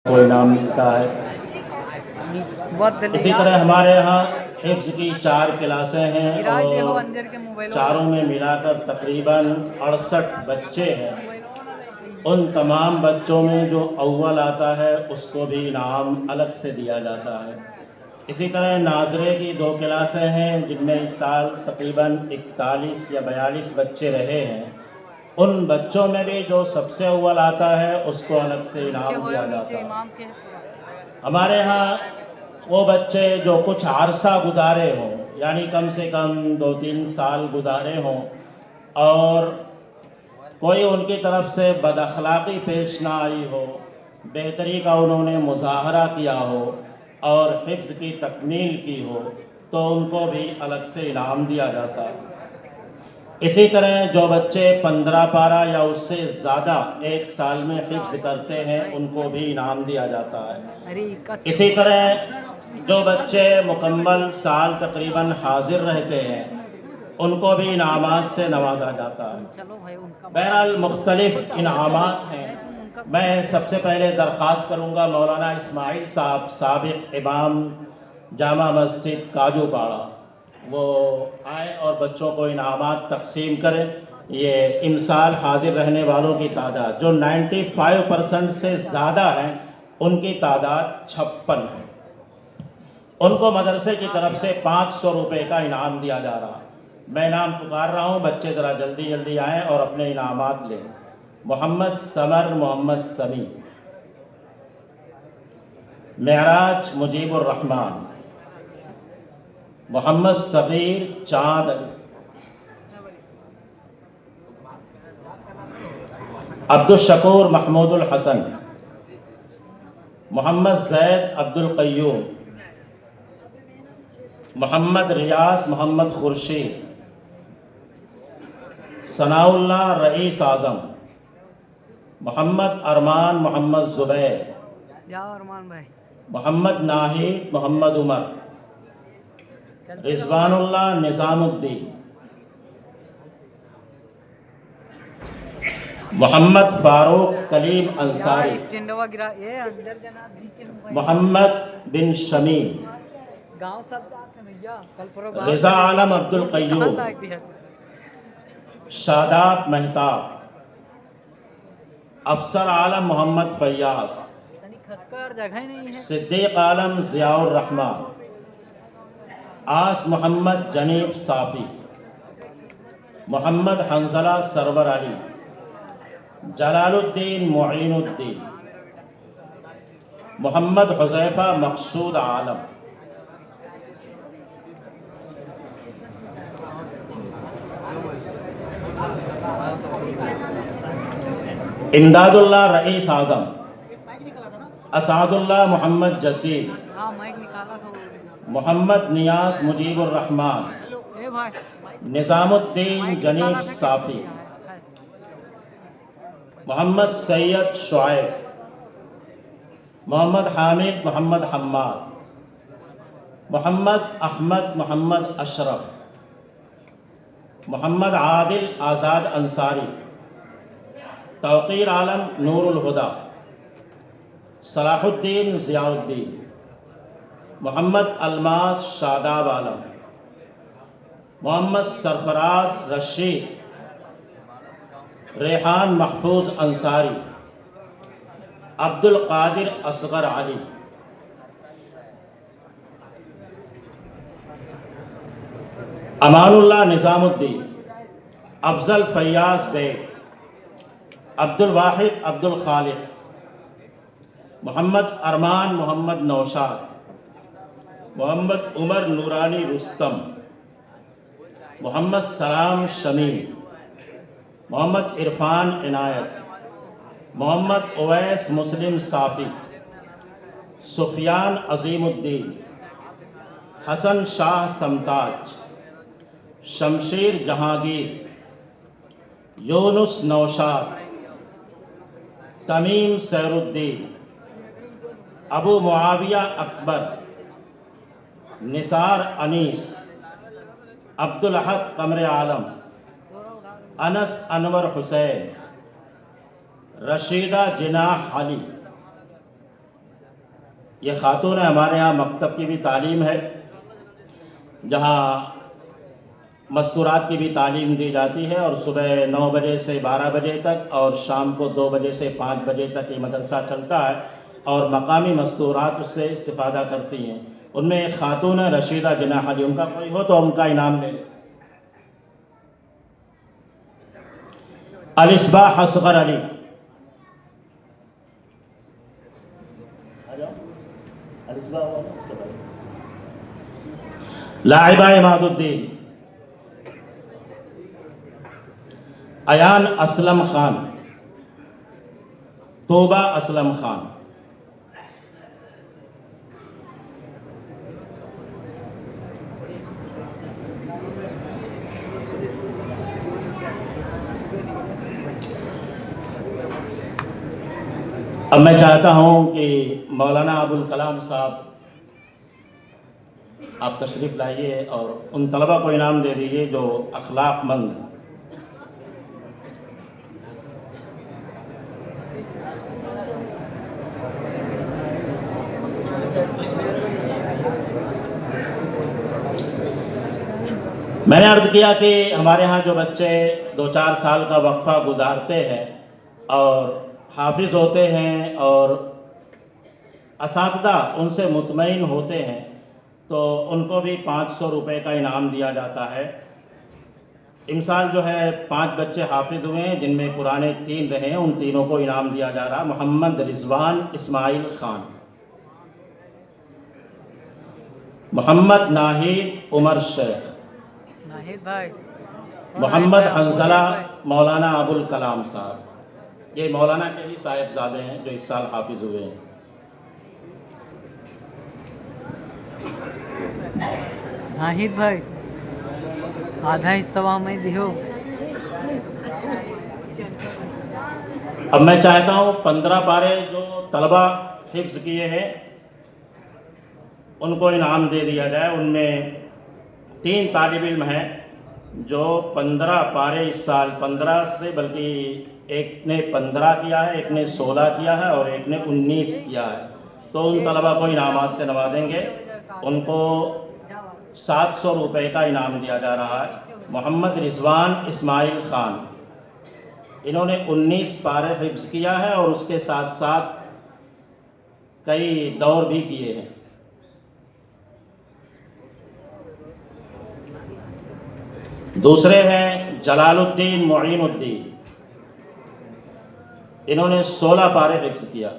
को इनाम मिलता है। इसी तरह हमारे यहाँ हिफ्ज़ की 4 क्लासें हैं और चारों में मिलाकर तकरीबन 68 बच्चे हैं। उन तमाम बच्चों में जो अव्वल आता है उसको भी इनाम अलग से दिया जाता है। इसी तरह नाज़रे की 2 क्लासें हैं जिनमें इस साल तकरीबन 41 या 42 बच्चे रहे हैं। उन बच्चों में भी जो सबसे अव्वल आता है उसको अलग से इनाम दिया जाता है। हमारे यहाँ वो बच्चे जो कुछ अरसा गुजारे हों, यानी कम से कम 2-3 साल गुजारे हों और कोई उनकी तरफ से बदअखलाक़ी पेश ना आई हो, बेहतरी का उन्होंने मुज़ाहरा किया हो और हिफ्ज़ की तकमील की हो, तो उनको भी अलग से इनाम दिया जाता है। इसी तरह जो बच्चे 15 पारा या उससे ज़्यादा एक साल में हिफ्ज़ करते हैं उनको भी इनाम दिया जाता है। इसी तरह जो बच्चे मुकम्मल साल तकरीबन हाजिर रहते हैं उनको भी इनामात से नवाजा जाता है। बहरहाल मुख्तलिफ इनामात हैं। मैं सबसे पहले दरख्वास्त करूँगा मौलाना इस्माइल साहब साबिक़ इमाम जामा मस्जिद काजूपाड़ा, वो आए और बच्चों को इनामात तकसीम करें। ये इमसाल हाजिर रहने वालों की तादाद जो 95% से ज़्यादा हैं उनकी तादाद 56 है। उनको मदरसे की तरफ से 500 रुपये का इनाम दिया जा रहा है। मैं नाम पुकार रहा हूँ, बच्चे ज़रा जल्दी जल्दी आएँ और अपने इनामात लें। मोहम्मद समर मोहम्मद समी, मेराज मुजीबुर रहमान, मोहम्मद सगीर चाँद अली, अब्दुल शकूर महमूदुल हसन, मोहम्मद जैद अब्दुल क़य्यूम, मोहम्मद रियास मोहम्मद खुर्शीद, सनाउल्लाह रईस आज़म, मोहम्मद अरमान मोहम्मद ज़ुबैर, मोहम्मद नाहिद मोहम्मद उमर, रिजवानुल्लाह निज़ामुद्दीन, मोहम्मद फारूक कलीम अंसारी, मोहम्मद बिन शमीम, रिज़ा आलम अब्दुल क़य्यूम, शादाब मेहताब, अफसर आलम मोहम्मद फैयाज, सिद्दीक आलम ज़ियाउर रहमान, आस मोहम्मद जनीब साफ़ी, मोहम्मद हंज़ला सरवर अली, जलालुद्दीन मुईनुद्दीन, मोहम्मद हुज़ैफ़ा मक़सूद आलम, इमदादुल्लाह रईस आज़म, असादुल्लाह मोहम्मद जसीर, मोहम्मद नियास मुजीबुर रहमान, निज़ामुद्दीन जनीब साफ़ी, मोहम्मद सैयद शुआइब, मोहम्मद हामिद मोहम्मद हम्माद, मोहम्मद अहमद मोहम्मद अशरफ, मोहम्मद आदिल आज़ाद अंसारी, तौक़ीर आलम नूरुल हुदा, सलाहुद्दीन ज़ियाउद्दीन, मोहम्मद अलमास शादाब आलम, मोहम्मद सरफराज रशीद, रेहान महफूज अंसारी, अब्दुल कादिर असगर अली, अमानुल्लाह निज़ामुद्दीन, अफजल फैयाज बेग, अब्दुल वाहिद अब्दुल खालिक, मोहम्मद अरमान मोहम्मद नौशाद, मोहम्मद उमर नूरानी रुस्तम, मोहम्मद सलाम शमीम, मोहम्मद इरफान इनायत, मोहम्मद उवैस मुस्लिम साफ़ी, सुफियान अजीमुद्दीन, हसन शाह समताज, शमशीर जहांगीर, यूनुस नौशाद, तमीम सैरुद्दीन, अबू मुआविया अकबर, निसार अनीस, अब्दुल अहद कमर आलम, अनस अनवर हुसैन, रशीदा जिनाह अली, ये खातून है, हमारे यहाँ मकतब की भी तालीम है, जहाँ मस्तूरात की भी तालीम दी जाती है, और सुबह 9 बजे से 12 बजे तक और शाम को 2 बजे से 5 बजे तक ये मदरसा चलता है, और मकामी मस्तूरात उससे इस्तिफ़ादा करती हैं। उनमें एक खातून है रशीदा जिनाह अली, उनका कोई हो तो उनका इनाम ले। अलिस्बाह असगर अली, लाइबा इमादुद्दीन, अयान असलम खान, तोबा असलम खान। अब मैं चाहता हूं कि मौलाना अबुल कलाम साहब आप तशरीफ़ लाइए और उन तलबा को इनाम दे दीजिए जो अखलाक़मंद हैं। मैंने अर्ज़ किया कि हमारे यहाँ जो बच्चे 2-4 साल का वक्फ़ा गुजारते हैं और हाफिज़ होते हैं और असातिज़ा उनसे मुतमईन होते हैं, तो उनको भी 500 रुपये का इनाम दिया जाता है। इमसाल जो है 5 बच्चे हाफिज़ हुए हैं, जिनमें पुराने 3 रहे हैं, उन तीनों को इनाम दिया जा रहा है। मोहम्मद रिजवान इस्माइल ख़ान, मोहम्मद नाहिद उमर शेख, मोहम्मद हंसला मौलाना अबुल कलाम साहब। ये मौलाना के ही साहिबजादे हैं जो इस साल हाफिज़ हुए हैं। नाहिद भाई आधा हिस्सा हमें दियो। अब मैं चाहता हूँ 15 पारे जो तलबा हिफ्ज़ किए हैं उनको इनाम दे दिया जाए। उनमें 3 तालिब इल्म हैं जो 15 पारे इस साल 15 से, बल्कि एक ने 15 किया है, एक ने 16 किया है और एक ने 19 किया है, तो उन तलबा को इनामात से नवाजेंगे। उनको 700 रुपये का इनाम दिया जा रहा है। मोहम्मद रिजवान इस्माइल ख़ान, इन्होंने 19 पारे हिफ्ज़ किया है और उसके साथ साथ कई दौर भी किए हैं। दूसरे हैं जलालुद्दीन मोइनुद्दीन, इन्होंने 16 पारे हिफ्ज़ किया।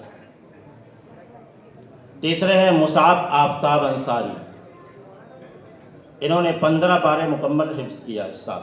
तीसरे हैं मुसाब आफ्ताब अंसारी, इन्होंने 15 पारे मुकम्मल हिफ्ज़ किया इस साल।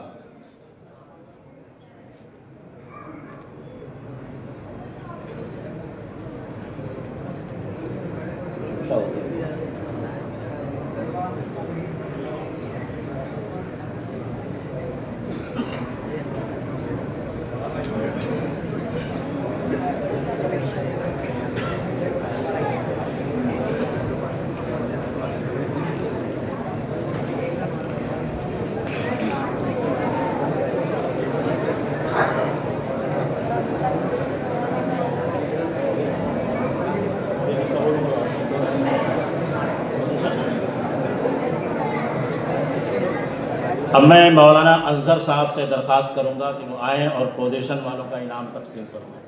अब मैं मौलाना अजहर साहब से दरख्वास्त करूंगा कि वो आएँ और पोजीशन वालों का इनाम तकसीम करूँगा।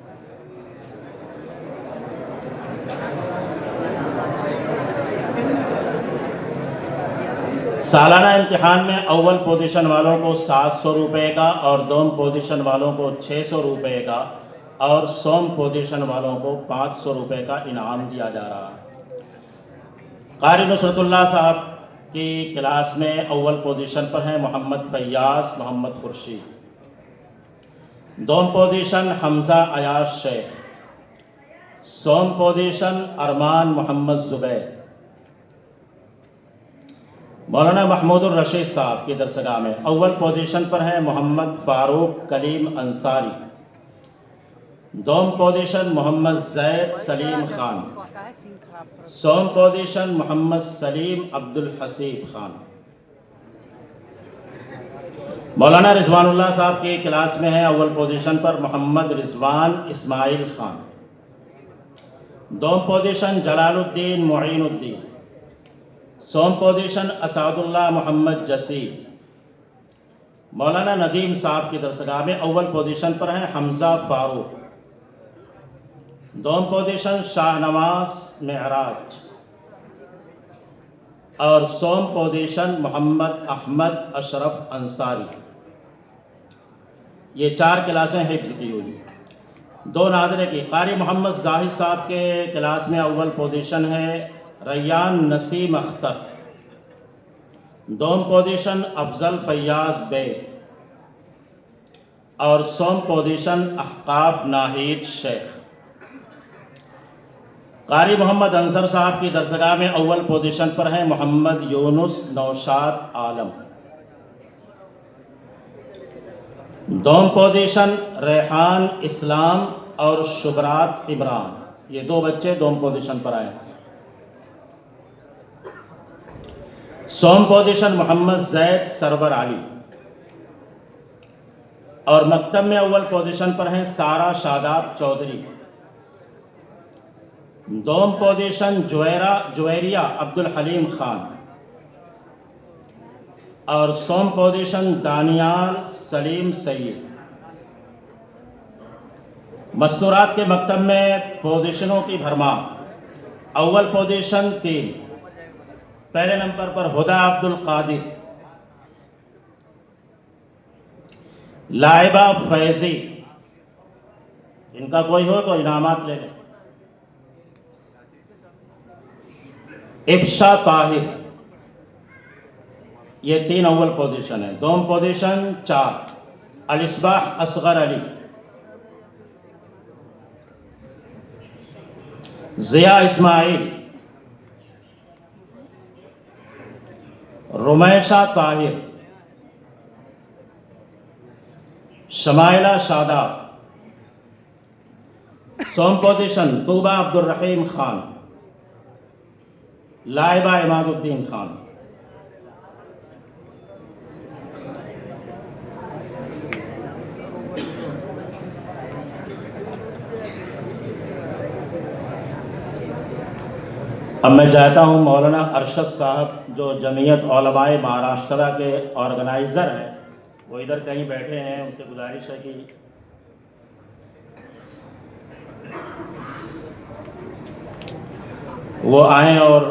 सालाना इम्तिहान में अव्वल पोजीशन वालों को 700 रुपये का और दोम पोजीशन वालों को 600 रुपये का और सोम पोजीशन वालों को 500 रुपये का इनाम दिया जा रहा है। कारी नुसरतुल्लाह साहब की क्लास में अव्वल पोजीशन पर हैं मोहम्मद फैयाज मोहम्मद खुर्शीद, दोम पोजीशन हमज़ा अयाश शेख, सोम पोजीशन अरमान मोहम्मद ज़ुबैर। मौलाना महमूदुर रशीद साहब की दरसगाह में अव्वल पोजीशन पर है मोहम्मद फ़ारूक कलीम अंसारी, दोम पोजीशन मोहम्मद ज़ैद सलीम ख़ान, सोम पोजीशन मोहम्मद सलीम अब्दुल हसीब ख़ान। मौलाना रिजवानुल्लाह साहब की क्लास में है अव्वल पोजीशन पर मोहम्मद रिजवान इस्माइल ख़ान, दोम पोजीशन जलालुद्दीन मुईनुद्दीन। सोम पोजीशन असादुल्लाह मोहम्मद जसी। मौलाना नदीम साहब की दरसगाह में अव्वल पोजीशन पर हैं हमज़ा फारूक। दोम पोजीशन शाहनवाज महराज और सोम पोजीशन मोहम्मद अहमद अशरफ अंसारी। ये 4 क्लासें हिफ्ज़ की हुई। 2 नाज़रे की कारी मोहम्मद जाहिद साहब के क्लास में अव्वल पोजीशन है रैयान नसीम अख्तर। दोम पोजीशन अफजल फैयाज बे और सोम पोजीशन अहकाफ नाहिद शेख। कारी मोहम्मद अंसर साहब की दरसगाह में अव्वल पोजीशन पर हैं मोहम्मद यूनुस नौशाद आलम। दोम पोजीशन रेहान इस्लाम और शुबरात इमरान। ये 2 बच्चे दोम पोजीशन पर आए। सोम पोजीशन मोहम्मद जैद सरवर अली और मकतब में अव्वल पोजीशन पर हैं सारा शादाब चौधरी। दोम पोजीशन जुवेरिया अब्दुल हलीम खान और सोम पोजीशन दानियाल सलीम सईद। मस्तूरात के मकतब में पोजीशनों की भरमार। अव्वल पोजीशन 3। पहले नंबर पर हुदा अब्दुल कादिर, लाइबा फैजी। इनका कोई हो तो इनामात ले लें। इफ्शा ताहिर। ये 3 अव्वल पोजीशन है। दोम पोजीशन 4 अलिस्बाह असगर अली, जिया इस्माइल, रुमैशा ताहिर, शमाइला शादाब। सोम पोजीशन तूबा अब्दुल रहीम खान, लाइबा इमादुद्दीन खान। अब मैं चाहता हूँ मौलाना अरशद साहब जो जमीयत उलमाए महाराष्ट्र के ऑर्गेनाइज़र हैं, वो इधर कहीं बैठे हैं, उनसे गुजारिश है कि वो आएँ और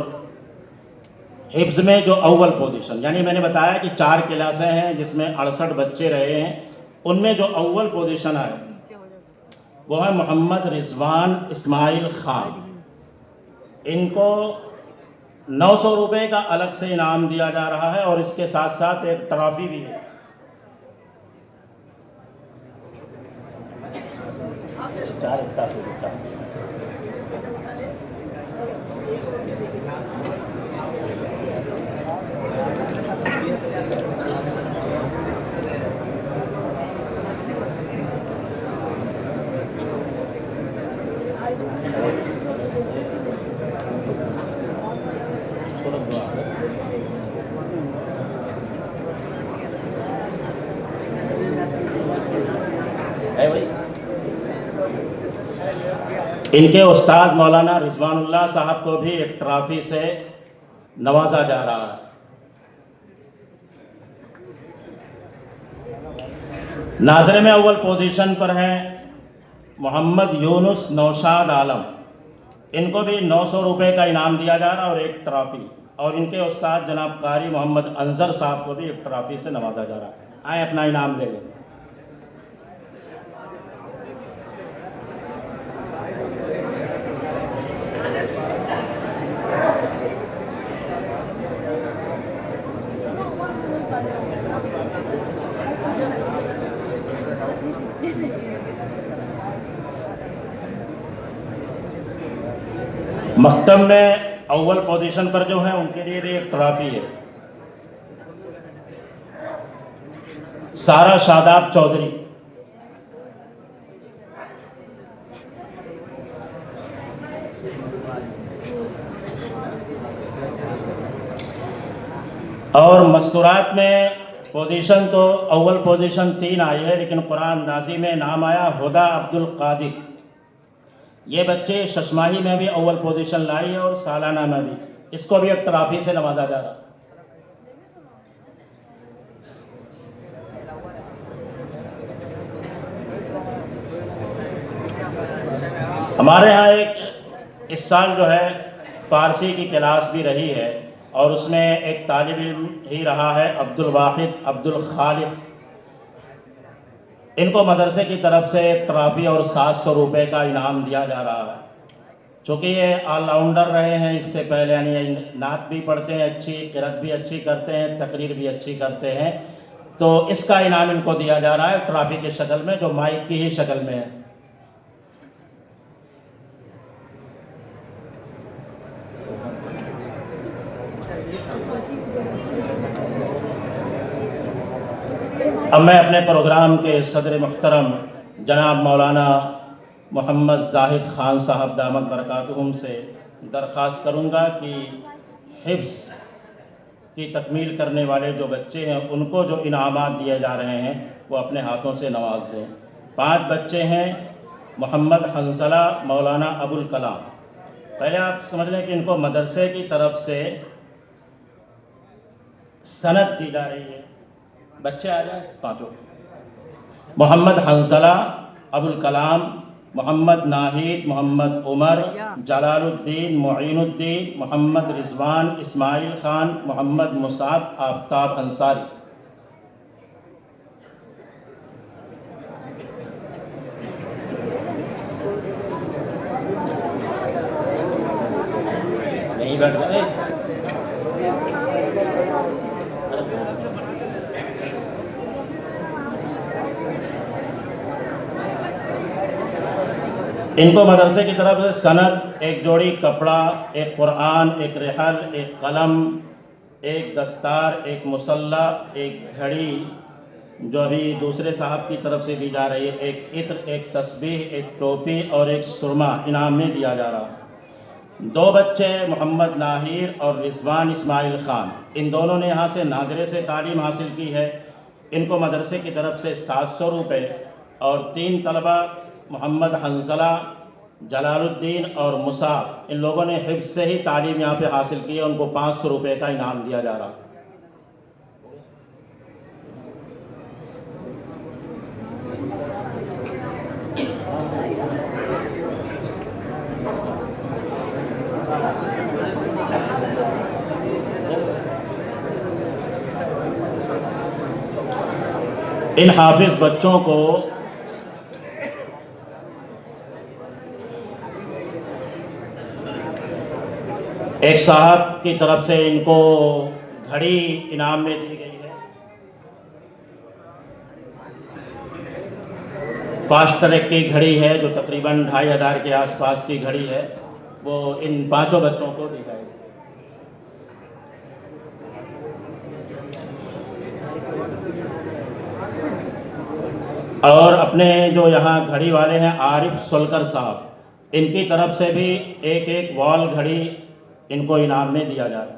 हिफ्ज़ में जो अव्वल पोजीशन, यानी मैंने बताया कि 4 क्लासें हैं जिसमें 68 बच्चे रहे हैं, उनमें जो अव्वल पोजीशन आए वो है मोहम्मद रिजवान इस्माइल ख़ान। इनको 900 रुपये का अलग से इनाम दिया जा रहा है और इसके साथ साथ एक ट्रॉफी भी है। इनके उस्ताद मौलाना रिजवानुल्लाह साहब को भी एक ट्रॉफी से नवाजा जा रहा है। नाज़रे में अव्वल पोजीशन पर हैं मोहम्मद यूनुस नौशाद आलम। इनको भी 900 रुपये का इनाम दिया जा रहा है और एक ट्रॉफी। और इनके उस्ताद जनाब कारी मोहम्मद अंजर साहब को भी एक ट्रॉफी से नवाजा जा रहा है। आए अपना इनाम ले लें। मकतब में अव्वल पोजीशन पर जो है उनके लिए भी एक ट्रॉफी है। सारा शादाब चौधरी, और मस्तूरात में पोजीशन तो अव्वल पोजीशन 3 आई है, लेकिन कुरान अंदाजी में नाम आया हुदा अब्दुल कादिर, ये बच्चे शशमाही में भी अव्वल पोजीशन लाई है और सालाना में भी, इसको भी एक ट्रॉफी से नवाजा जा रहा है। हमारे यहाँ एक इस साल जो है फ़ारसी की क्लास भी रही है और उसमें एक तालिब इल्म ही रहा है अब्दुल वाहिद अब्दुल खालिद। इनको मदरसे की तरफ से ट्रॉफ़ी और 700 रुपये का इनाम दिया जा रहा है। चूँकि ये ऑलराउंडर रहे हैं इससे पहले, यानी ये नात भी पढ़ते हैं अच्छी, क़िरात भी अच्छी करते हैं, तकरीर भी अच्छी करते हैं, तो इसका इनाम इनको दिया जा रहा है ट्रॉफ़ी की शक्ल में, जो माइक की ही शक्ल में है। अब मैं अपने प्रोग्राम के सदर मुहतरम जनाब मौलाना मोहम्मद जाहिद ख़ान साहब दामत बरकातुहुम से दरख्वास्त करूँगा कि हिफ्ज़ की तकमील करने वाले जो बच्चे हैं उनको जो इनामात दिए जा रहे हैं वो अपने हाथों से नवाज दें। 5 बच्चे हैं, मोहम्मद हंसला, मौलाना अबुल कलाम। पहले आप समझ लें कि इनको मदरसे की तरफ से सनद दी जा रही है। बच्चे आ जाए 5। मोहम्मद हंसला, अबुल कलाम, मोहम्मद नाहिद, मोहम्मद उमर, जलालुद्दीन, मुईनुद्दीन, मोहम्मद रिजवान, इस्माइल ख़ान, मोहम्मद मुसाब, आफ्ताब अंसारी। नहीं बैठ गए। इनको मदरसे की तरफ से सनद, एक जोड़ी कपड़ा, एक कुरान, एक रिहल, एक कलम, एक दस्तार, एक मुसल्ला, एक घड़ी जो अभी दूसरे साहब की तरफ से दी जा रही है, एक इत्र, एक तस्बीह, एक टोपी और एक सुरमा इनाम में दिया जा रहा। 2 बच्चे मोहम्मद नाहिर और रिजवान इस्माइल ख़ान, इन दोनों ने यहाँ से नादरे से तालीम हासिल की है। इनको मदरसे की तरफ से 700 रुपये और 3 तलबा मोहम्मद हंसला, जलालुद्दीन और मुसाब, इन लोगों ने हिफ्ज़ से ही तालीम यहाँ पे हासिल की है, उनको 500 रुपये का इनाम दिया जा रहा। इन हाफिज़ बच्चों को एक साहब की तरफ से इनको घड़ी इनाम में दी गई है। फास्ट ट्रैक की घड़ी है जो तकरीबन 2500 के आसपास की घड़ी है, वो इन 5 बच्चों को दी जाएगी। और अपने जो यहाँ घड़ी वाले हैं आरिफ सोलकर साहब, इनकी तरफ से भी एक वॉल घड़ी इनको इनाम में दिया जा रहा है।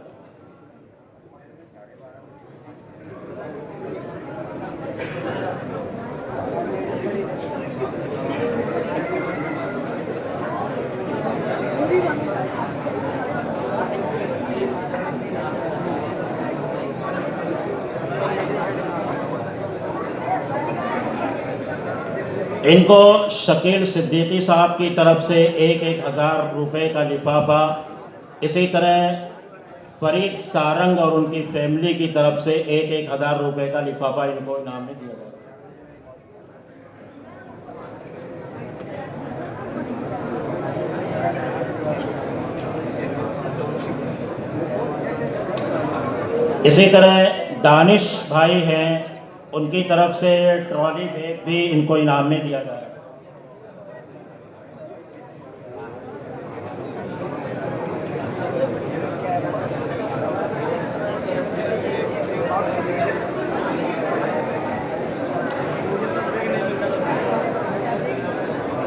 इनको शकील सिद्दीकी साहब की तरफ से 1,000 रुपये का लिफाफा, इसी तरह फरीद सारंग और उनकी फैमिली की तरफ से 1,000 रुपये का लिफाफा इनको इनाम में दिया जाएगा। इसी तरह दानिश भाई हैं, उनकी तरफ से ट्रॉली बैग भी इनको इनाम में दिया जाएगा।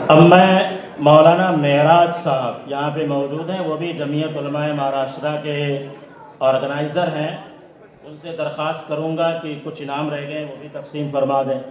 अब मैं मौलाना मेहराज साहब यहाँ पे मौजूद हैं, वो भी जमीयत उलमाए महाराष्ट्र के ऑर्गेनाइज़र हैं, उनसे दरख्वास्त करूँगा कि कुछ इनाम रह गए वो भी तकसीम फरमा दें।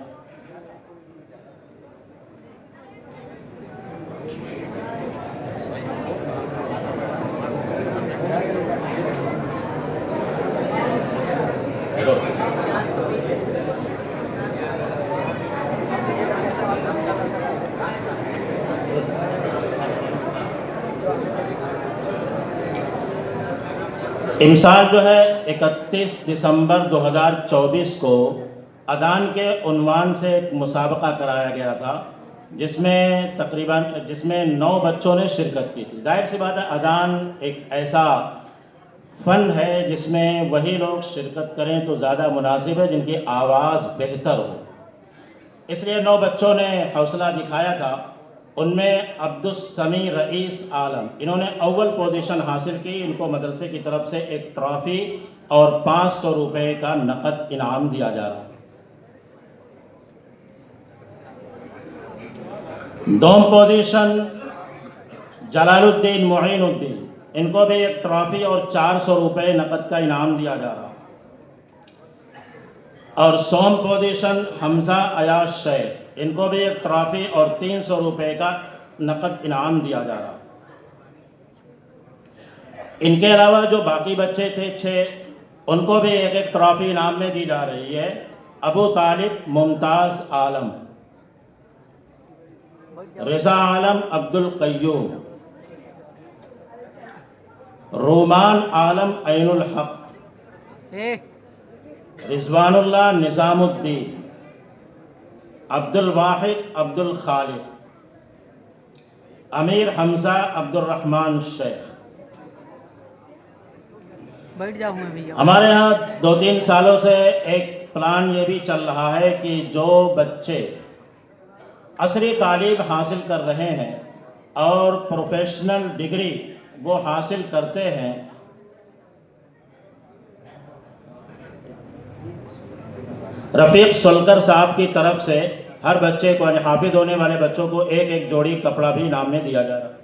इमसाल जो है 31 दिसंबर 2024 को अदान के उन्वान से एक मुसाबका कराया गया था, जिसमें 9 बच्चों ने शिरकत की थी। जाहिर सी बात है, अदान एक ऐसा फ़न है जिसमें वही लोग शिरकत करें तो ज़्यादा मुनासिब है जिनकी आवाज़ बेहतर हो। इसलिए 9 बच्चों ने हौसला दिखाया था। उनमें अब्दुल समी रईस आलम, इन्होंने अव्वल पोजीशन हासिल की। इनको मदरसे की तरफ से एक ट्रॉफ़ी और 500 रुपये का नकद इनाम दिया जा रहा है। दोम पोजीशन जलालुद्दीन मोइनुद्दीन, इनको भी एक ट्रॉफ़ी और 400 रुपये नकद का इनाम दिया जा रहा है। और सोम पोजीशन हमजा अयाज शेख, इनको भी एक ट्रॉफ़ी और 300 रुपये का नकद इनाम दिया जा रहा। इनके अलावा जो बाकी बच्चे थे 6, उनको भी एक एक ट्रॉफ़ी इनाम में दी जा रही है। अबू तालिब मुमताज़ आलम, रिज़ा आलम अब्दुल क़य्यूम, रोमान आलम ऐनुल हक, रिजवानुल्लाह निज़ामुद्दीन, अब्दुल वाहिद अब्दुल खालिद, अमीर हमजा अब्दुल रहमान शेख। बैठ जाऊँ मैं भैया। हमारे यहाँ 2-3 सालों से एक प्लान ये भी चल रहा है कि जो बच्चे असरी तालीम हासिल कर रहे हैं और प्रोफेशनल डिग्री वो हासिल करते हैं, रफ़ीक सुलकर साहब की तरफ से हर बच्चे को, हाफिज होने वाले बच्चों को एक एक जोड़ी कपड़ा भी इनाम में दिया जा रहा है।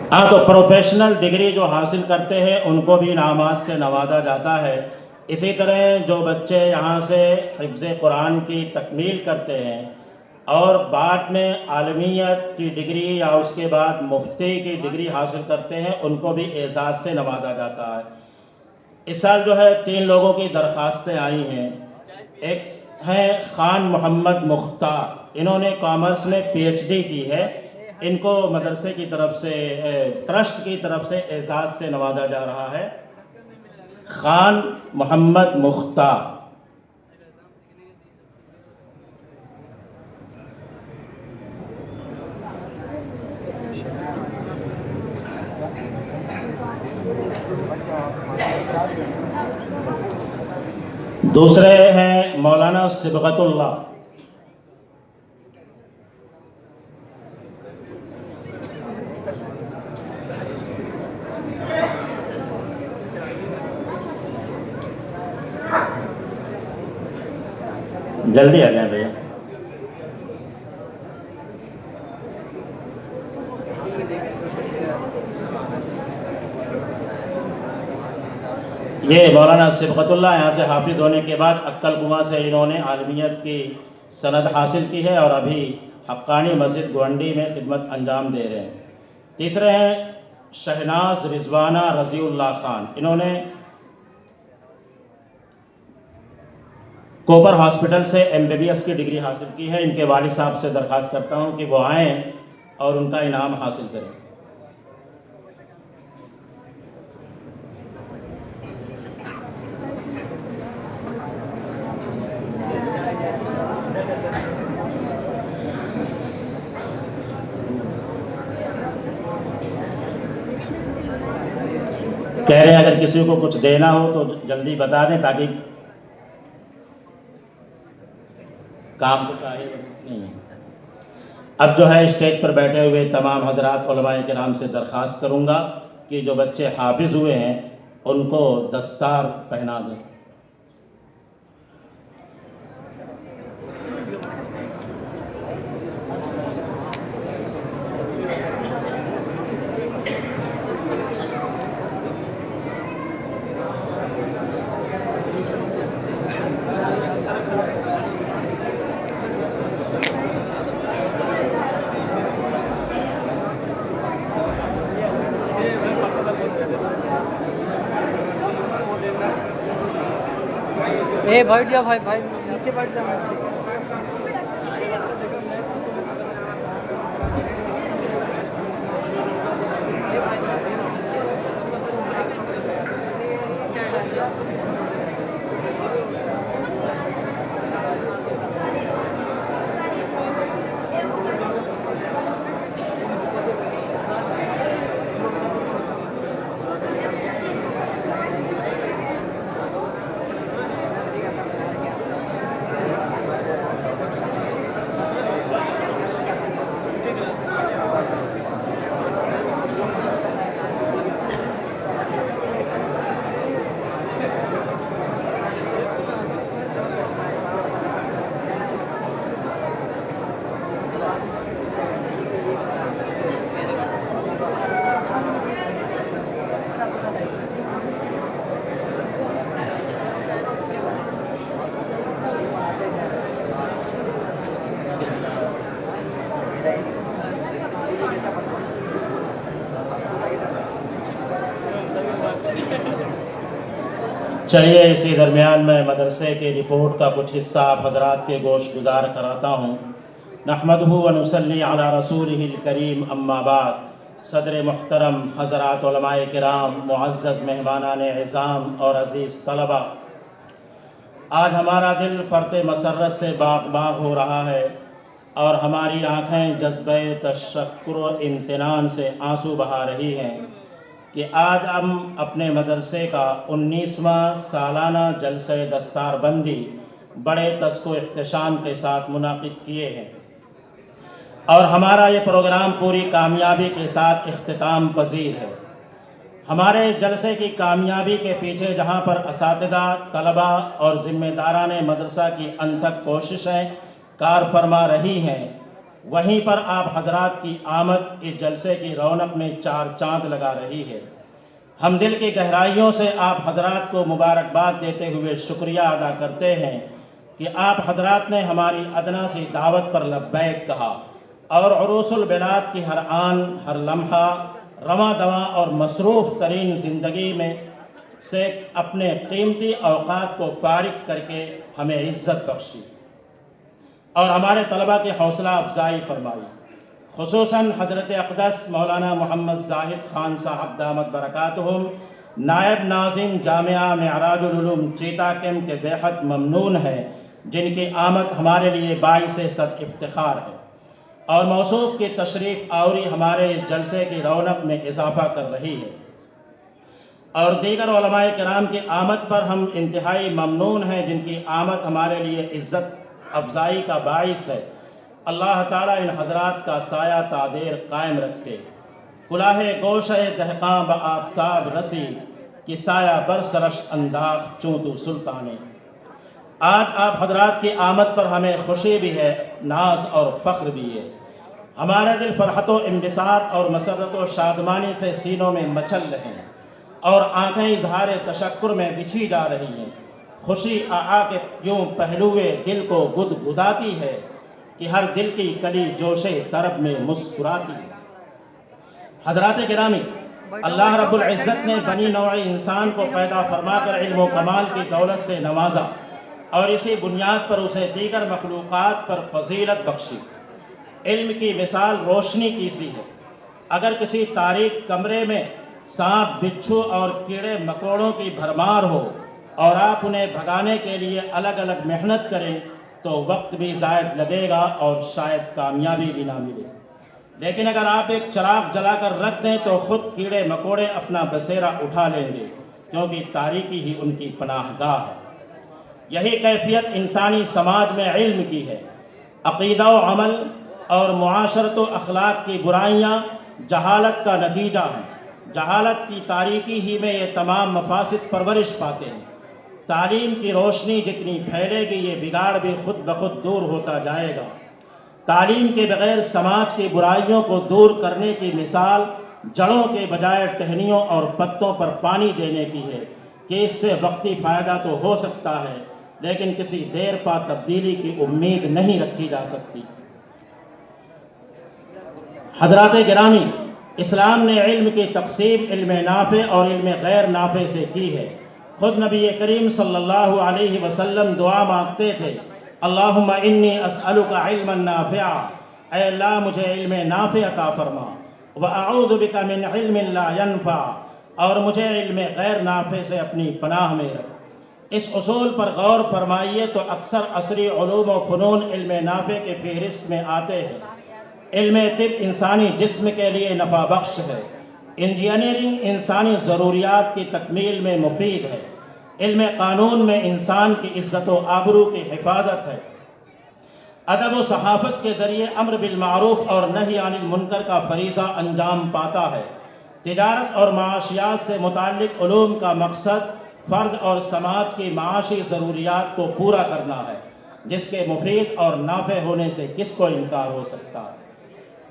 हाँ, तो प्रोफेशनल डिग्री जो हासिल करते हैं उनको भी इनामात से नवाजा जाता है। इसी तरह जो बच्चे यहाँ से हिफ्ज़ कुरान की तकमील करते हैं और बाद में आलमियत की डिग्री या उसके बाद मुफ्ती की डिग्री हासिल करते हैं, उनको भी एजाज़ से नवाजा जाता है। इस साल जो है 3 लोगों की दरख्वास्तें आई हैं। एक हैं ख़ान मोहम्मद मुख्तार, इन्होंने कॉमर्स में PhD की है। इनको मदरसे की तरफ से, ट्रस्ट की तरफ से एजाज़ से नवाजा जा रहा है। ख़ान मोहम्मद मुख्तार। दूसरे हैं मौलाना सिबगतुल्लाह, जल्दी आ जाए भैया। ये मौलाना सिबगतुल्लाह यहाँ से हाफिज होने के बाद अक्कल कुआं से इन्होंने आलमियत की सनद हासिल की है और अभी हक्कानी मस्जिद गोंडी में खिदमत अंजाम दे रहे हैं। तीसरे हैं शहनाज रिजवाना रज़ीउल्लाह खान, इन्होंने कोपर हॉस्पिटल से MBBS की डिग्री हासिल की है। इनके वालिद साहब से दरख्वास्त करता हूँ कि वो आएँ और उनका इनाम हासिल करें। कह रहे हैं अगर किसी को कुछ देना हो तो जल्दी बता दें ताकि काम कुछ आए नहीं। अब जो है स्टेज पर बैठे हुए तमाम हजरात उलमाए किराम से दरख्वास्त करूँगा कि जो बच्चे हाफिज हुए हैं उनको दस्तार पहना दें। ए बैठ जाओ भाई भाई नीचे बैठ जाओ नीचे। चलिए इसी दरमियान मैं मदरसे की रिपोर्ट का कुछ हिस्सा आप हजरात के गोश गुजार कराता हूँ। नहमदहु व नुसल्ली अला रसूलिहिल करीम, अम्मा बाद। सदर मुहतरम हज़रात उलमाए किराम, मुअज़्ज़ज़ मेहमानान इज़ाम और अज़ीज़ तलबा, आज हमारा दिल फ़र्त मसर्रत से बाग़ हो रहा है और हमारी आँखें जज्बे तशक्कुर व इम्तिनान से आंसू बहा रही हैं कि आज हम अपने मदरसे का 19वां सालाना जलसे दस्तारबंदी बड़े तस्को इख्तिशाम के साथ मुनाकिद किए हैं और हमारा ये प्रोग्राम पूरी कामयाबी के साथ इख्तिताम पजीर है। हमारे जलसे की कामयाबी के पीछे जहाँ पर असातिज़ा, तलबा और ज़िम्मेदारान मदरसा की अनथक कोशिशें कार फरमा रही हैं, वहीं पर आप हजरात की आमद इस जलसे की रौनक में चार चांद लगा रही है। हम दिल की गहराइयों से आप हजरात को मुबारकबाद देते हुए शुक्रिया अदा करते हैं कि आप हजरात ने हमारी अदना सी दावत पर लब्बैक कहा और उरूसुल बिलाद की हर आन हर लम्हा रवा दवा और मसरूफ़ तरीन ज़िंदगी में से अपने कीमती औक़ात को फ़ारिग करके हमें इज़्ज़त बख्शी और हमारे तलबा की हौसला अफजाई फरमाई। खुसूसन हज़रत अक़दस मौलाना मोहम्मद ज़ाहिद ख़ान साहब दामत बरकातुहुम, नायब नाज़िम जामिया मेअराजुल उलूम चीता कैंप के बेहद ममनून हैं, जिनकी आमद हमारे लिए बाइसे सद इफ्तिखार है और मौसूफ़ की तशरीफ़ आवरी हमारे इस जलसे की रौनक में इजाफ़ा कर रही है और दीगर उलमाए किराम की आमद पर हम इंतहाई ममनून हैं, जिनकी आमद हमारे लिए इज़्ज़त अफजाई का बाइस है। अल्लाह ताला इन हजरात का साया तादेर कायम रखे। कुलाहे गोश दहकां ब आफ्ताब रसी कि साया बरसरश अंदाज चूँतु सुल्ताने। आज आप हजरात की आमद पर हमें खुशी भी है, नाज और फ़ख्र भी है। हमारे दिल फरहत व इंबिसार और मसरत व शादमानी से सीनों में मचल रहे हैं और आँखें इजहार तशक्कुर में बिछी जा रही हैं। खुशी आ के यूँ पहलुए दिल को गुदगुदाती है कि हर दिल की कली जोशे तरब में मुस्कुराती है। हजरात गिरामी, अल्लाह रब्बुल इज़्ज़त ने बनी नौ इंसान को पैदा फरमाकर इल्म व कमाल की दौलत से नवाजा और इसी बुनियाद पर उसे दीगर मखलूक़ात पर फजीलत बख्शी। इल्म की मिसाल रोशनी की सी है। अगर किसी तारीक कमरे में सांप, बिच्छू और कीड़े मकोड़ों की भरमार हो और आप उन्हें भगाने के लिए अलग अलग मेहनत करें तो वक्त भी ज़ायद लगेगा और शायद कामयाबी भी ना मिले। लेकिन अगर आप एक चिराग जलाकर रख दें तो ख़ुद कीड़े मकोड़े अपना बसेरा उठा लेंगे, क्योंकि तारीकी ही उनकी पनाहगाह है। यही कैफियत इंसानी समाज में इल्म की है। अक़ीदा व अमल और मुआशरत व अखलाक की बुराइयाँ जहालत का नतीजा हैं। जहालत की तारीकी ही में ये तमाम मफासिद परवरिश पाते हैं। तालीम की रोशनी जितनी फैलेगी ये बिगाड़ भी खुद ब खुद दूर होता जाएगा। तालीम के बग़ैर समाज की बुराइयों को दूर करने की मिसाल जड़ों के बजाय टहनियों और पत्तों पर पानी देने की है कि इससे वक्ती फ़ायदा तो हो सकता है, लेकिन किसी देर पा तब्दीली की उम्मीद नहीं रखी जा सकती। हज़रात गिरामी, इस्लाम ने इल्म की तक़सीम इल्म नाफ़े और इल्म गैर नाफ़े से की है। खुद नबी करीम सल्लल्लाहु अलैहि वसल्लम दुआ मांगते थे, अल्लाहुम्मा इन्नी अस्अलुका इल्मन नाफ़िआ, ऐ अल्लाह मुझे इल्म नाफ़ि अता फरमा, व अऊज़ु बिका मिन इल्मिन ला यनफ़ा, और मुझे इल्म गैर नाफ़े से अपनी पनाह में रख। इस उसूल पर गौर फरमाइए तो अक्सर असरी उलूम व फ़नून इल्म नाफ़े के फ़हरिस्त में आते हैं। इल्म तिब इंसानी जिस्म के लिए नफ़ा बख्श है, इंजीनियरिंग इंसानी ज़रूरियात की तकमील में मुफीद है, इल्म कानून में इंसान की इज़्ज़त व आबरू की हिफाजत है, अदब व सहाफ़त के ज़रिए अम्र बिल मारूफ़ और नही अनिल मुनकर का फरीज़ा अंजाम पाता है। तिजारत और माशियात से मुताल्लिक़ उलूम का मकसद फ़र्द और समाज की माशी ज़रूरियात को पूरा करना है, जिसके मुफीद और नाफ़े होने से किसको इनकार हो सकता है।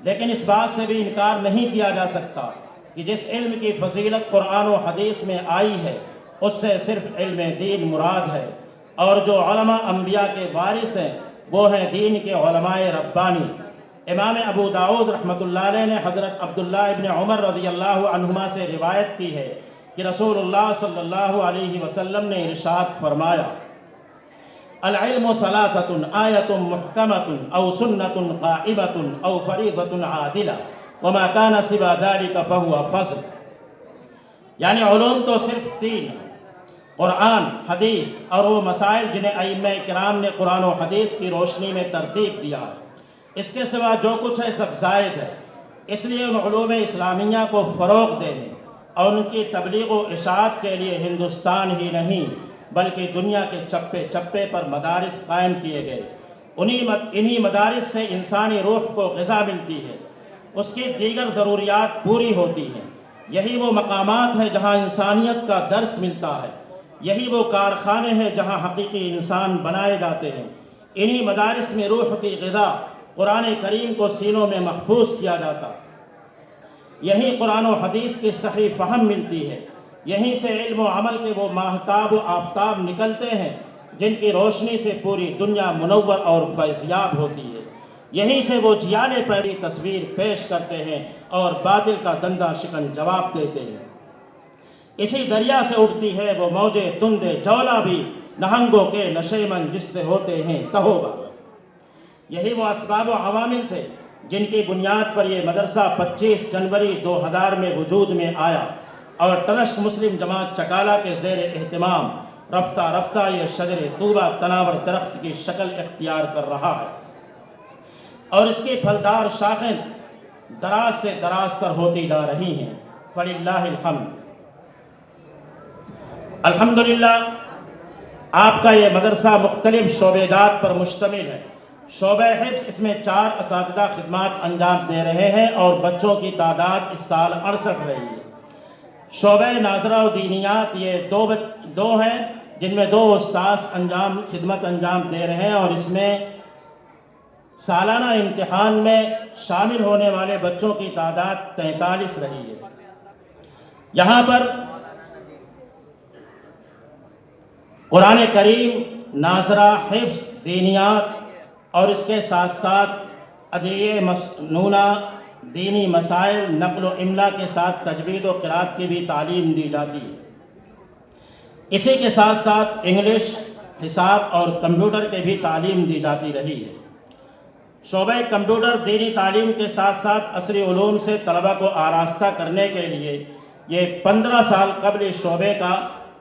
लेकिन इस बात से भी इनकार नहीं किया जा सकता कि जिस इल्म की फजीलत कुरान व हदीस में आई है उससे सिर्फ इल्म दीन मुराद है, और जो उलमा अंबिया के वारिस हैं वो हैं दीन के उलमाए रब्बानी। इमाम अबू दाऊद रहमतुल्लाह अलैह ने हज़रत अब्दुल्लाह इब्न उमर रज़ियल्लाहु अन्हुमा से रिवायत की है कि रसूलुल्लाह सल्लल्लाहु अलैहि वसल्लम ने इरशाद फरमाया, अल इल्मु सलासतुन आयतुन मुहकमतुन औ सुन्नतुन काइमतुन औ फरीज़तुन आदिला व मा कान सिवा ज़ालिका फहुवा फ़ज़्ल। यानी उलूम तो सिर्फ तीन, कुरान, हदीस और वो मसाइल जिन्हें अइम्मा किराम ने कुरान और हदीस की रोशनी में तरतीब दिया है। इसके सिवा जो कुछ है सब ज़ायद है। इसलिए उन उलूम इस्लामिया को फ़रोग़ देने और उनकी तबलीग व इशाअत के लिए हिंदुस्तान ही नहीं बल्कि दुनिया के चप्पे चप्पे पर मदारिस कायम किए गए। इन्हीं मदारिस से इंसानी रूह को ग़िज़ा मिलती है, उसकी दीगर ज़रूरियात पूरी होती हैं। यही वो मकामात है जहाँ इंसानियत का दर्स मिलता है, यही वो कारखाने हैं जहाँ हकीकी इंसान बनाए जाते हैं। इन्हीं मदारिस में रूह की ग़िज़ा कुरान करीम को सीनों में महफूज किया जाता, यहीं कुरान और हदीस की सही फ़हम मिलती है, यहीं से इल्म व अमल के वो माहताब व आफ्ताब निकलते हैं जिनकी रोशनी से पूरी दुनिया मुनव्वर और फैज़याब होती है। यहीं से वो जियाले पैरी तस्वीर पेश करते हैं और बातिल का दंदा शिकन जवाब देते हैं। इसी दरिया से उठती है वो मौजे तुंदे जौला भी, नहंगों के नशेमन जिससे होते हैं तहोबा। यही वो असबाब व अवामिल थे जिनकी बुनियाद पर यह मदरसा 25 जनवरी 2000 में वजूद में आया और ट्रस्ट मुस्लिम जमात चकाला के ज़ेर एहतमाम रफ्ता रफ्ता ये शजर तूबा तनावर दरख्त की शक्ल इख्तियार कर रहा है और इसकी फलदार शाखें दराज से दराज तर होती जा रही हैं। फलिल्लाहिल हम्द। अल्हम्दुलिल्लाह, आपका ये मदरसा मुख्तलिफ शोबेजात पर मुश्तमिल है। शोबे हिफ्ज़ इसमें 4 असातिज़ा खिदमात अंजाम दे रहे हैं और बच्चों की तादाद इस साल 68 रही है। शोबे नाज़रा व दीनियात ये दो हैं जिनमें 2 उस्ताद खिदमत अंजाम दे रहे हैं और इसमें सालाना इम्तिहान में शामिल होने वाले बच्चों की तादाद 43 रही है। यहाँ पर कुरान करीम, नाज़रा, हिफ्ज़, दीनियात और इसके साथ साथ अदइये मसनूना, दीनी मसाइल, नक़्ल व इमला के साथ तजवीद व क़िराअत की भी तालीम दी जाती है। इसी के साथ साथ इंग्लिश, हिसाब और कंप्यूटर की भी तालीम दी जाती रही है। शोबे कंप्यूटर दीनी तालीम के साथ साथ असरी उलूम से तलबा को आरास्ता करने के लिए ये 15 साल कबल इस शोबे का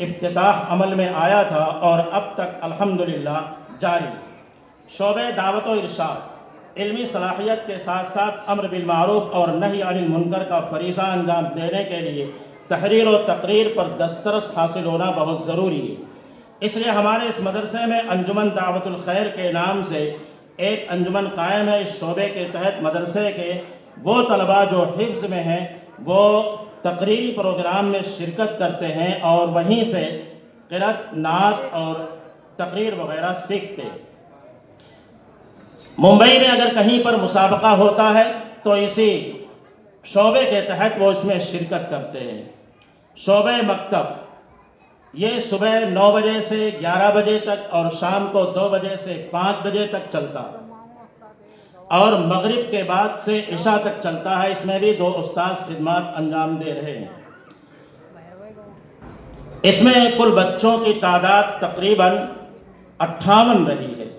इफ्तिताह अमल में आया था और अब तक अल्हम्दुलिल्लाह जारी। शोबे दावत व इरशाद इल्मी सलाहियत के साथ साथ अम्र बिल मारूफ़ और नही अनिल मुनकर का फरीज़ा अंजाम देने के लिए तहरीर और तकरीर पर दस्तरस हासिल होना बहुत ज़रूरी है। इसलिए हमारे इस मदरसे में अंजुमन दावतुल खैर के नाम से एक अंजुमन कायम है। इस शोबे के तहत मदरसे के वो तलबा जो हिफ्ज़ में हैं वो तकरीरी प्रोग्राम में शिरकत करते हैं और वहीं से क़िराअत, नात और तकरीर वगैरह सीखते हैं। मुंबई में अगर कहीं पर मुसाबका होता है तो इसी शोबे के तहत वो इसमें शिरकत करते हैं। शोबे मकतब ये सुबह 9 बजे से 11 बजे तक और शाम को 2 बजे से 5 बजे तक चलता और मगरिब के बाद से इशा तक चलता है। इसमें भी 2 उस्ताद खिदमत अंजाम दे रहे हैं। इसमें कुल बच्चों की तादाद तकरीबन 58 रही है।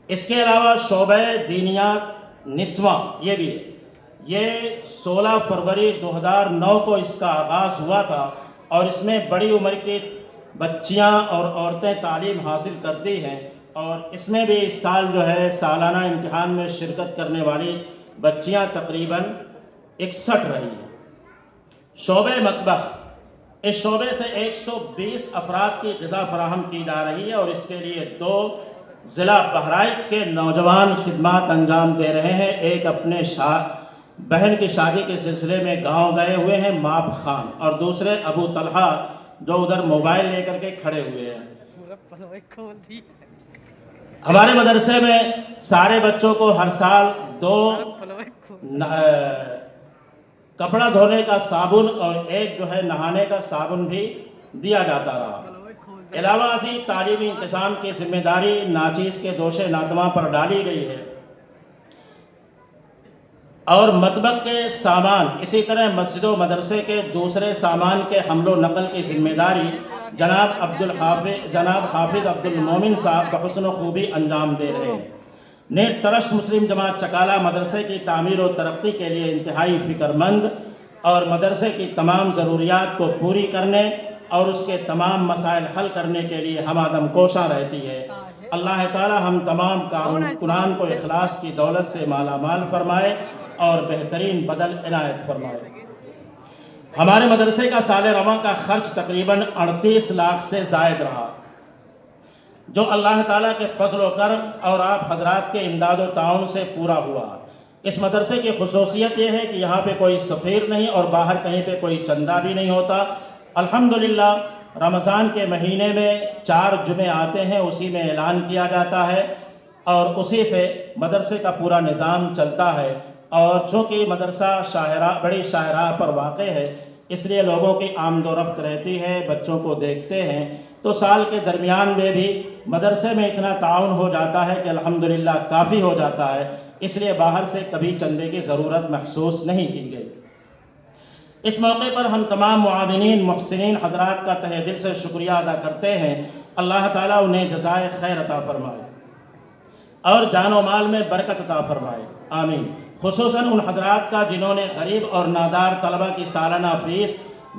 इसके अलावा शोबे दीनियात निस्वा ये भी है। ये 16 फरवरी 2009 को इसका आगाज़ हुआ था और इसमें बड़ी उम्र की बच्चियां और औरतें तालीम हासिल करती हैं और इसमें भी इस साल जो है सालाना इम्तिहान में शिरकत करने वाली बच्चियां तकरीबन 61 रही हैं। शोबे मतबख, इस शोबे से 120 अफराद की ग़िज़ा फराहम की जा रही है और इसके लिए 2 ज़िला बहराइच के नौजवान खिदमात अंजाम दे रहे हैं। एक अपने बहन की शादी के सिलसिले में गांव गए हुए हैं माप खान, और दूसरे अबू तलहा जो उधर मोबाइल लेकर के खड़े हुए हैं। हमारे मदरसे में सारे बच्चों को हर साल 2 कपड़ा धोने का साबुन और एक जो है नहाने का साबुन भी दिया जाता रहा। अलावा असी तालीमी इंतजाम की जिम्मेदारी नाचीज़ के दोषे नातमा पर डाली गई है और मतबख के सामान, इसी तरह मस्जिद व मदरसे के दूसरे सामान के हमलो नकल की जिम्मेदारी जनाब हाफिज अब्दुल मोमिन साहब बहुस्न खूबी अंजाम दे रहे हैं। नेक ट्रस्ट मुस्लिम जमात चकाला मदरसे की तामीर और तरक्की के लिए इंतहाई फ़िक्रमंद और मदरसे की तमाम ज़रूरियात को पूरी करने और उसके तमाम मसाइल हल करने के लिए हमादम कोशा रहती है। अल्लाह ताला हम तमाम कारकुनान को इखलास की दौलत से माला माल फरमाए और बेहतरीन बदल इनायत फरमाए। हमारे मदरसे का साल रवां का खर्च तकरीबन 38 लाख से ज़ायद रहा, जो अल्लाह ताला के फजल व करम और आप हजरात के इमदाद व ताउन से पूरा हुआ। इस मदरसे की खुसूसियत यह है कि यहाँ पे कोई सफ़ीर नहीं और बाहर कहीं पे कोई चंदा भी नहीं होता। अल्हम्दुलिल्लाह रमज़ान के महीने में 4 जुमे आते हैं, उसी में ऐलान किया जाता है और उसी से मदरसे का पूरा निज़ाम चलता है। और चूँकि मदरसा बड़ी शाहराह पर वाक़ है, इसलिए लोगों की आमदोरफ्त रहती है, बच्चों को देखते हैं, तो साल के दरमियान में भी मदरसे में इतना ताउन हो जाता है कि अल्हम्दुलिल्लाह काफ़ी हो जाता है। इसलिए बाहर से कभी चंदे की ज़रूरत महसूस नहीं की गई। इस मौके पर हम तमाम मुआविनीन मुहसिनीन हज़रात का तहे दिल से शुक्रिया अदा करते हैं। अल्लाह ताला उन्हें जज़ाए खैर अता फरमाए और जान व माल में बरकत अता फरमाए, आमीन। खुसूसन उन हज़रात का जिन्होंने गरीब और नादार तलबा की सालाना फ़ीस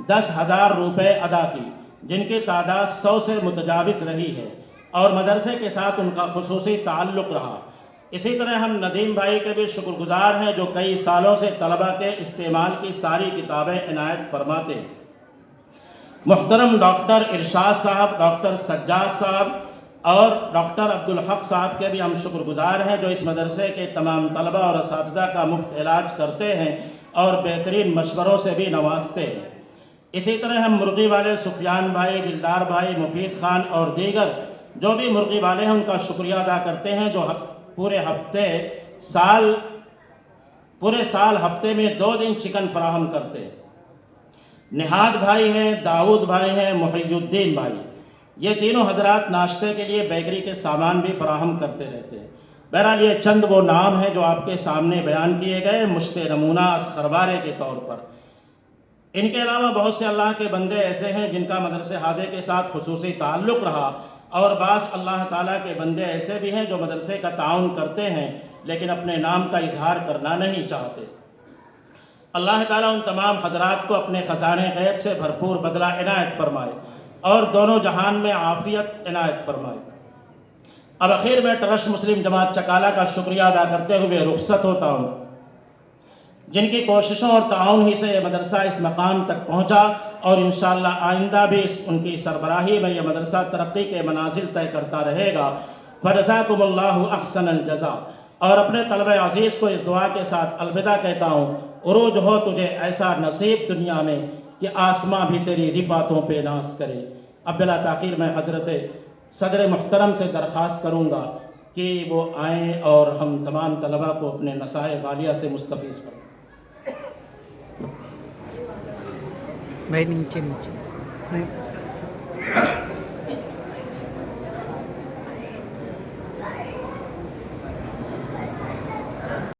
10,000 रुपये अदा की, जिनकी तादाद 100 से मुतजाविज़ रही है और मदरसे के साथ उनका खुसूसी ताल्लुक़ रहा। इसी तरह हम नदीम भाई के भी शुक्रगुजार हैं जो कई सालों से तलबा के इस्तेमाल की सारी किताबें इनायत फरमाते हैं। मुहतरम डॉक्टर इरशाद साहब, डॉक्टर सज्जाद साहब और डॉक्टर अब्दुल हक साहब के भी हम शुक्रगुजार हैं जो इस मदरसे के तमाम तलबा और असातिज़ा का मुफ्त इलाज करते हैं और बेहतरीन मशवरों से भी नवाजते हैं। इसी तरह हम मुर्गी वाले सुफियान भाई, दिलदार भाई, मुफीद खान और दीगर जो भी मुर्गी वाले हैं उनका शुक्रिया अदा करते हैं जो पूरे साल हफ्ते में 2 दिन चिकन फराहम करते हैं। निहाद भाई हैं, दाऊद भाई हैं, मुहियुद्दीन भाई, ये तीनों हजरात नाश्ते के लिए बेकरी के सामान भी फराहम करते रहते हैं। बहरहाल ये चंद वो नाम हैं जो आपके सामने बयान किए गए मुश्ते नमूना सरवारे के तौर पर। इनके अलावा बहुत से अल्लाह के बंदे ऐसे हैं जिनका मदरसे हादे के साथ खुसूसी ताल्लुक़ रहा और बाज़ अल्लाह ताला के बंदे ऐसे भी हैं जो मदरसे का ताउन करते हैं लेकिन अपने नाम का इजहार करना नहीं चाहते। अल्लाह ताला उन तमाम हजरात को अपने ख़ज़ाने गैब से भरपूर बदला इनायत फरमाए और दोनों जहान में आफ़ियत इनायत फरमाए। अब आखिर में ट्रस्ट मुस्लिम जमात चकाला का शुक्रिया अदा करते हुए रुखसत होता हूँ, जिनकी कोशिशों और ताउन ही से यह मदरसा इस मकाम तक पहुँचा और इंशाअल्लाह आइंदा भी उनकी सरबराही में यह मदरसा तरक्की के मनाजिल तय करता रहेगा। फ़जज़ाकुमुल्लाहु अहसनल जज़ा। और अपने तलबे अज़ीज़ को इस दुआ के साथ अलविदा कहता हूँ, उरूज हो तुझे ऐसा नसीब दुनिया में कि आसमां भी तेरी रिफ़ातों पे नाज करे। अब बिला ताख़ीर मैं हज़रत सदर मुहतरम से दरख्वास्त करूँगा कि वो आएँ और हम तमाम तलबा को अपने नसाए गालिया से मुस्तफ़ीज़ करें। भाई नीचे